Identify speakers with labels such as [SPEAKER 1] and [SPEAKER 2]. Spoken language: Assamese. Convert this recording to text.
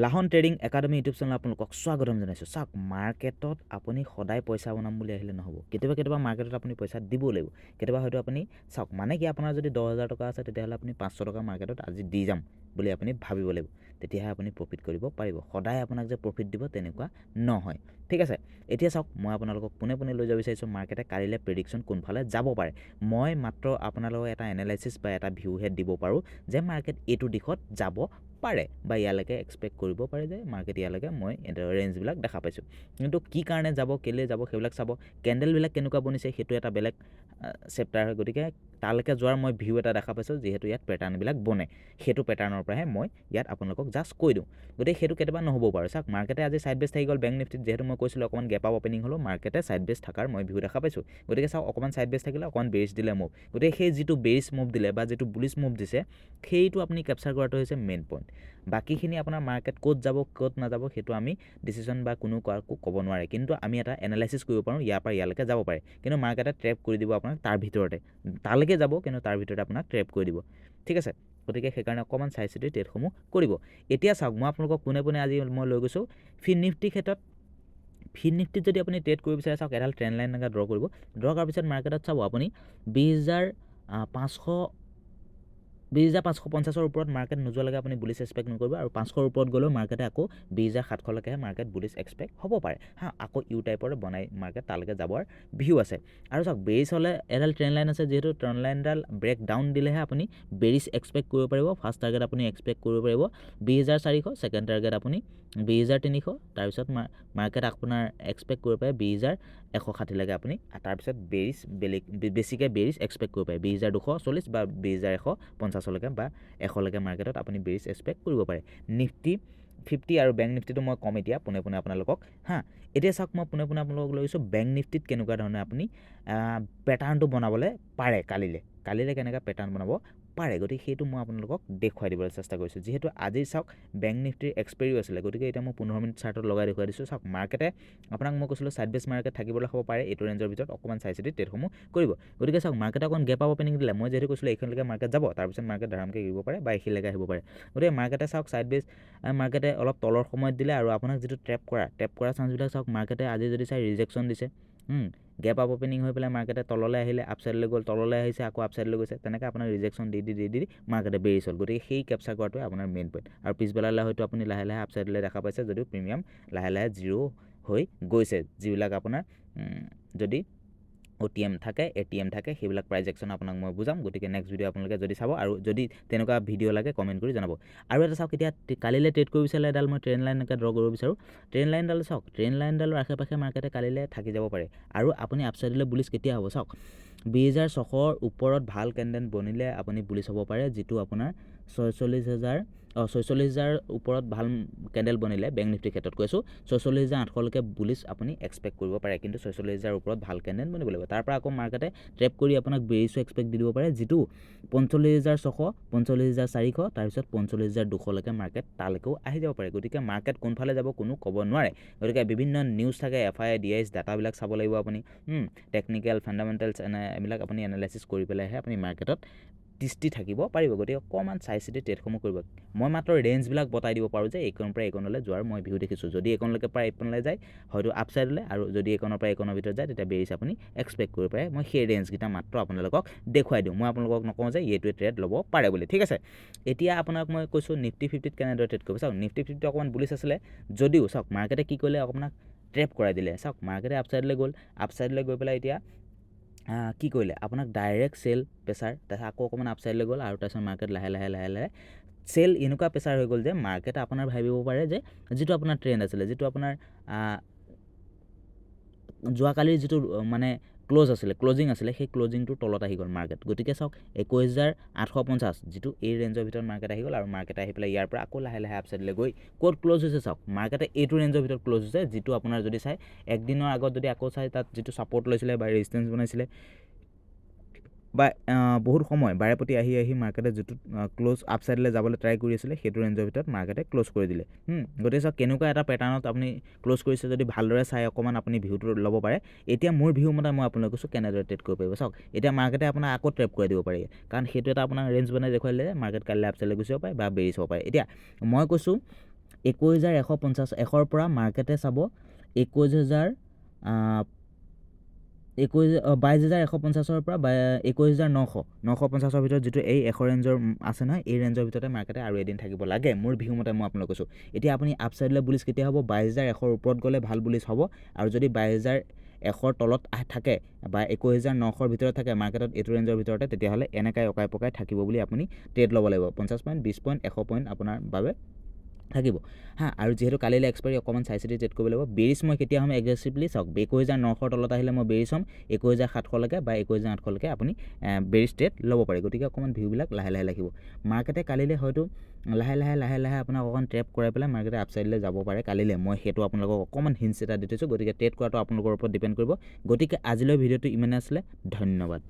[SPEAKER 1] লাহন ট্ৰেডিং একাডেমি ইউটিউব চেনেল আপোনালোকক স্বাগতম জনাইছোঁ। চাওক, মাৰ্কেটত আপুনি সদায় পইচা বনাম বুলি আহিলে নহ'ব। কেতিয়াবা মাৰ্কেটত আপুনি পইচা দিবও লাগিব। কেতিয়াবা হয়তো আপুনি চাওক, মানে কি আপোনাৰ যদি 10,000 টকা আছে তেতিয়াহ'লে আপুনি 500 টকা মাৰ্কেটত আজি দি যাম বুলি আপুনি ভাবিব লাগিব। তেতিয়াহে আপুনি প্ৰফিট কৰিব পাৰিব। সদায় আপোনাক যে প্ৰফিট দিব তেনেকুৱা নহয়, ঠিক আছে। এতিয়া চাওক, মই আপোনালোকক পোনে লৈ যাব বিচাৰিছোঁ মাৰ্কেটে কালিলৈ প্ৰেডিকশ্যন কোনফালে যাব পাৰে। মই মাত্ৰ আপোনালোকক এটা এনালাইচিছ বা এটা ভিউহে দিব পাৰোঁ যে মাৰ্কেট এইটো দিশত যাব পাৰে বা ইয়ালৈকে এক্সপেক্ট কৰিব পাৰে যে মাৰ্কেট ইয়ালৈকে মই ৰেঞ্জবিলাক দেখা পাইছোঁ। কিন্তু কি কাৰণে যাব, কেলৈ যাব সেইবিলাক চাব। কেণ্ডেলবিলাক কেনেকুৱা বনিছে সেইটো এটা বেলেগ চেপ্টাৰ হয়। গতিকে তালৈকে যোৱাৰ মই ভিউ এটা দেখা পাইছোঁ, যিহেতু ইয়াত পেটাৰ্ণবিলাক বনে। সেইটো পেটাৰ্ণৰ পৰাহে মই ইয়াত আপোনালোকক জাষ্ট কৈ দিওঁ। গতিকে সেইটো কেতিয়াবা নহ'ব পাৰে। চাওক, মাৰ্কেটে আজি ছাইড বেচ থাকি গ'ল বেংক নিফটিত, যিহেতু মই কৈছিলোঁ অকণমান গেপ আপ অপেনিং হ'লেও মাৰ্কেটে ছাইড বেচ থকাৰ মই ভিউ দেখা পাইছোঁ। গতিকে চাওক, অকণমান ছাইড বেচ থাকিলে অকণমান বেৰিছ দিলে মুভ। গতিকে সেই যিটো বেৰিছ মুভ দিলে বা যিটো বুলিছ মুভ দিছে সেইটো আপুনি কেপচাৰ কৰাটো হৈছে মেইন পইণ্ট। বাকীখিনি আপোনাৰ মাৰ্কেট ক'ত যাব ক'ত নাযাব সেইটো আমি ডিচিশ্যন বা কোনো ক'ব নোৱাৰে, কিন্তু আমি এটা এনালাইচিছ কৰিব পাৰোঁ ইয়াৰ পৰা ইয়ালৈকে যাব পাৰে। কিন্তু মাৰ্কেটে ট্ৰেপ কৰি দিব আপোনাক তাৰ ভিতৰতে, তালৈকে যাব কিন্তু তাৰ ভিতৰতে আপোনাক ট্ৰেপ কৰি দিব, ঠিক আছে। গতিকে সেইকাৰণে অকণমান চাই চিতি ট্ৰেডসমূহ কৰিব। এতিয়া চাওক, মই আপোনালোকক পোনে আজি মই লৈ গৈছোঁ ফিন নিফটিৰ ক্ষেত্ৰত। ফিন নিফটিত যদি আপুনি ট্ৰেড কৰিব বিচাৰে, চাওক এডাল ট্ৰেণ্ড লাইন এনেকৈ ড্ৰ কৰিব। ড্ৰ কৰাৰ পিছত মাৰ্কেটত চাব আপুনি 20,550ৰ ওপৰত মাৰ্কেট নোযোৱালৈকে আপুনি বুলিছ এক্সপেক্ট নকৰিব, আৰু 500ৰ ওপৰত গ'লেও মাৰ্কেটে আকৌ 20,700লৈকেহে মাৰ্কেট বুলিছ এক্সপেক্ট হ'ব পাৰে। আকৌ ইউ টাইপৰ বনাই মাৰ্কেট তালৈকে যাবৰ ভিউ আছে। আৰু চাওক, বেৰিছ হ'লে এডাল ট্ৰেণ্ড লাইন আছে, যিহেতু ট্ৰেণ্ড লাইনডাল ব্ৰেক ডাউন দিলেহে আপুনি বেৰিছ এক্সপেক্ট কৰিব পাৰিব। ফাৰ্ষ্ট টাৰ্গেট আপুনি এক্সপেক্ট কৰিব পাৰিব 20,400, ছেকেণ্ড টাৰ্গেট আপুনি 20,300, তাৰপিছত মাৰ্কেট আপোনাৰ এক্সপেক্ট কৰিব পাৰে 20,160লৈকে আপুনি, তাৰপিছত বেৰিছ বেছিকৈ বেৰিছ এক্সপেক্ট কৰিব পাৰে 20,240 বা 20,150লৈকে বা 100লৈকে মাৰ্কেটত আপুনি বেৰিছ এক্সপেক্ট কৰিব পাৰে। নিফটি 50 আৰু বেংক নিফটিটো মই কম এতিয়া পোনে আপোনালোকক। এতিয়া চাওক, মই পোনে আপোনালোকক লৈ গৈছোঁ বেংক নিফটিত কেনেকুৱা ধৰণে আপুনি পেটাৰ্ণটো বনাবলৈ পাৰে কালিলৈ কেনেকৈ পেটাৰ্ণ বনাব পাৰে। গতিকে সেইটো মই আপোনালোকক দেখুৱাই দিবলৈ চেষ্টা কৰিছোঁ। যিহেতু আজি চাওক, বেংক নিফটিৰ এক্সপেৰিও আছিলে, গতিকে এতিয়া মই 15 মিনিট চাৰ্টত লগাই দেখুৱাই দিছোঁ। চাওক, মাৰ্কেটে আপোনাক মই কৈছিলোঁ ছাইড বেচ মাৰ্কেট থাকিবলৈ হ'ব পাৰে, এইটো ৰেঞ্জৰ ভিতৰত অকণমান চাই চিতি ট্ৰেডসমূহ কৰিব। গতিকে চাওক, মাৰ্কেটে অকণ গেপ আপ অপেনিং দিলে, মই যিহেতু কৈছিলোঁ এইখিনিলৈকে মাৰ্কেট যাব, তাৰপিছত মাৰ্কেট ধাৰামকৈ এৰিব পাৰে বা এইখিনিলৈকে আহিব পাৰে। গতিকে মাৰ্কেটে চাওক, ছাইড বেচ মাৰ্কেটে অলপ তলৰ সময়ত দিলে, আৰু আপোনাক যিটো ট্ৰেপ কৰা চান্সবিলাক চাওক, মাৰ্কেটে আজি যদি চাই ৰিজেকশ্যন দিছে, গেপ আপ অপেনিং হৈ পেলাই মাৰ্কেটে তললৈ আহিলে, আপছাইডলৈ গ'ল, তললৈ আহিছে আকৌ আপছাইডলৈ গৈছে, তেনেকৈ আপোনাৰ ৰিজেকশ্যন দি মাৰ্কেটে বেৰিছ হ'ল। গতিকে সেই কেপচাৰ কৰাটোৱে আপোনাৰ মেইন পইণ্ট। আৰু পিছবেলালৈ হয়তো আপুনি লাহে আপছাইডলৈ দেখা পাইছে, যদিও প্ৰিমিয়াম লাহে জিৰ' হৈ গৈছে। যিবিলাক আপোনাৰ যদি OTM থাকে, ATM থাকে, সেইবিলাক প্ৰাইজ একশ্যন আপোনাক মই বুজাম। গতিকে নেক্সট ভিডিঅ' আপোনালোকে যদি চাব, আৰু যদি তেনেকুৱা ভিডিঅ' লাগে কমেণ্ট কৰি জনাব। আৰু এটা চাওক, এতিয়া কালিলৈ ট্ৰেড কৰিব বিচাৰিলে এডাল মই ট্ৰেণ্ড লাইন এনেকৈ ড্ৰ কৰিব বিচাৰোঁ। ট্ৰেণ্ড লাইনডাল চাওক, ট্ৰেণ্ড লাইনডালৰ আশে পাশে মাৰ্কেটে কালিলৈ থাকি যাব পাৰে। আৰু আপুনি আপছাইডলৈ বুলিছ কেতিয়া হ'ব চাওক, 20,600ৰ ওপৰত ভাল কেণ্ডেল বনিলে আপুনি বুলিছ হ'ব পাৰে, যিটো আপোনাৰ 46,000 ওপৰত ভাল কেণ্ডেল বনিলে বেংক নিফটিৰ ক্ষেত্ৰত কৈছোঁ 46,800লৈকে বুলিছ আপুনি এক্সপেক্ট কৰিব পাৰে। কিন্তু 46,000ৰ ওপৰত ভাল কেণ্ডেল বনিব লাগিব। তাৰ পৰা আকৌ মাৰ্কেটে ট্ৰেপ কৰি আপোনাক বেৰিছো এক্সপেক্ট দি দিব পাৰে, যিটো 45,600, 45,400, তাৰপিছত 45,200লৈকে মাৰ্কেট তালৈকেও আহি যাব পাৰে। গতিকে মাৰ্কেট কোনফালে যাব কোনো ক'ব নোৱাৰে। গতিকে বিভিন্ন নিউজ থাকে, FI DIS ডাটাবিলাক চাব লাগিব আপুনি, টেকনিকেল ফাণ্ডামেণ্টেলছ এইবিলাক আপুনি এনালাইচিছ কৰি পেলাইহে আপুনি মাৰ্কেটত দৃষ্টি থাকিব পাৰিব। গতিকে অকণমান চাই চিতি ট্ৰেডসমূহ কৰিব। মই মাত্ৰ ৰেঞ্জবিলাক বতাই দিব পাৰোঁ যে এইকণৰ পৰা এইকণলৈ যোৱাৰ মই ভিউ দেখিছোঁ। যদি এইকণলৈকে পৰা এইকণলৈ যায় হয়তো আপছাইডলৈ, আৰু যদি এইকণৰ পৰা এইকণৰ ভিতৰত যায় তেতিয়া বেৰিছ আপুনি এক্সপেক্ট কৰিব পাৰে। মই সেই ৰেঞ্জকেইটা মাত্ৰ আপোনালোকক দেখুৱাই দিওঁ। মই আপোনালোকক নকওঁ যে এইটোৱে ট্ৰেড ল'ব পাৰে বুলি, ঠিক আছে। এতিয়া আপোনাক মই কৈছোঁ নিফটি 50ত কেনেদৰে ট্ৰেড কৰিব। চাওক, নিফটি 50 অকণমান বুলিছ আছিলে, যদিও চাওক মাৰ্কেটে কি কৰিলে, আপোনাক ট্ৰেপ কৰাই দিলে। চাওক, মাৰ্কেটে আপছাইডলৈ গ'ল, আপছাইডলৈ গৈ পেলাই এতিয়া কি কৰিলে, আপোনাক ডাইৰেক্ট চেল প্ৰেছাৰ, তাৰপিছত আকৌ অকণমান আপছাইডলৈ গ'ল, আৰু তাৰপিছত মাৰ্কেট লাহে চেল এনেকুৱা প্ৰেছাৰ হৈ গ'ল যে মাৰ্কেটে আপোনাৰ ভাবিব পাৰে যে যিটো আপোনাৰ ট্ৰেণ্ড আছিলে, যিটো আপোনাৰ যোৱাকালিৰ যিটো মানে ক্লজিং আছিলে, সেই ক্লজিংটোৰ তলত আহি গ'ল মাৰ্কেট। গতিকে চাওক, 21,850 যিটো এই ৰেঞ্জৰ ভিতৰত মাৰ্কেট আহি গ'ল, আৰু মাৰ্কেট আহি পেলাই ইয়াৰ পৰা আকৌ লাহে আপছাইডলৈ গৈ ক'ত ক্লজ হৈছে চাওক, মাৰ্কেটে এইটো ৰেঞ্জৰ ভিতৰত ক্লজ হৈছে, যিটো আপোনাৰ যদি চাই একদিনৰ আগত যদি আকৌ চাই তাত যিটো ছাপৰ্ট লৈছিলে বা ৰেজিষ্টেঞ্চ বনাইছিলে, বা বহুত সময় বাৰে প্ৰতি আহি মাৰ্কেটে যিটো ক্লজ আপছাইডলৈ যাবলৈ ট্ৰাই কৰি আছিলে, সেইটো ৰেঞ্জৰ ভিতৰত মাৰ্কেটে ক্লজ কৰি দিলে। গতিকে চাওক, কেনেকুৱা এটা পেটাৰ্ণত আপুনি ক্লজ কৰিছে, যদি ভালদৰে চাই অকণমান আপুনি ভিউটো ল'ব পাৰে। এতিয়া মোৰ ভিউ মতে মই আপোনালোক কৈছোঁ কেনেদৰে ট্ৰেড কৰিব পাৰিব। চাওক, এতিয়া মাৰ্কেটে আপোনাক আকৌ ট্ৰেপ কৰি দিব পাৰে, কাৰণ সেইটো এটা আপোনাক ৰেঞ্জ বনাই দেখুৱাই দিলে যে মাৰ্কেট কাইলৈ আপছাইডলৈ গুচি যাব পাৰে বা বেৰিছ হ'ব পাৰে। এতিয়া মই কৈছোঁ 21,150 100ৰ পৰা মাৰ্কেটে চাব 22,150ৰ পৰা 21,950ৰ ভিতৰত যিটো এই 100 ৰেঞ্জৰ আছে নহয় এই ৰেঞ্জৰ ভিতৰতে মাৰ্কেটে আৰু এদিন থাকিব লাগে মোৰ ভিউ মতে মই আপোনালোক কৈছোঁ এতিয়া আপুনি আপছাইডলৈ বুলিছ কেতিয়া হ'ব 22,100ৰ ওপৰত গ'লে ভাল বুলিছ হ'ব আৰু যদি 22,100ৰ তলত থাকে বা 21,900ৰ ভিতৰত থাকে মাৰ্কেটত এইটো ৰেঞ্জৰ ভিতৰতে তেতিয়াহ'লে এনেকাই অকাই পকাই থাকিব বুলি আপুনি ট্ৰেড ল'ব লাগিব 50 পইণ্ট 20 পইণ্ট 100 পইণ্ট আপোনাৰ বাবে থাকিব হা আৰু যেহেতু কালিলৈ এক্সপায়াৰি অকণমান চাই চিতি ট্ৰেড কৰিব লাগিব বেৰিছ মই কেতিয়া হ'ম এগ্ৰেছিভলি চাওক 21,900ৰ তলত আহিলে মই বেৰিছ হ'ম 21,700লৈকে বা 21,800লৈকে আপুনি বেৰিছ ট্ৰেড ল'ব পাৰে গতিকে অকণমান ভিউবিলাক লাহে লাহে লাগিব মাৰ্কেটে কালিলৈ হয়তো লাহে লাহে আপোনাক অকণ ট্ৰেপ কৰাই পেলাই মাৰ্কেটে আপছাইডলৈ যাব পাৰে কালিলৈ মই সেইটো আপোনালোকক অকণমান হিণ্টছ এটা দি থৈছোঁ গতিকে ট্ৰেড কৰাটো আপোনালোকৰ ওপৰত ডিপেণ্ড কৰিব গতিকে আজিলৈ ভিডিঅ'টো ইমানে আছিলে ধন্যবাদ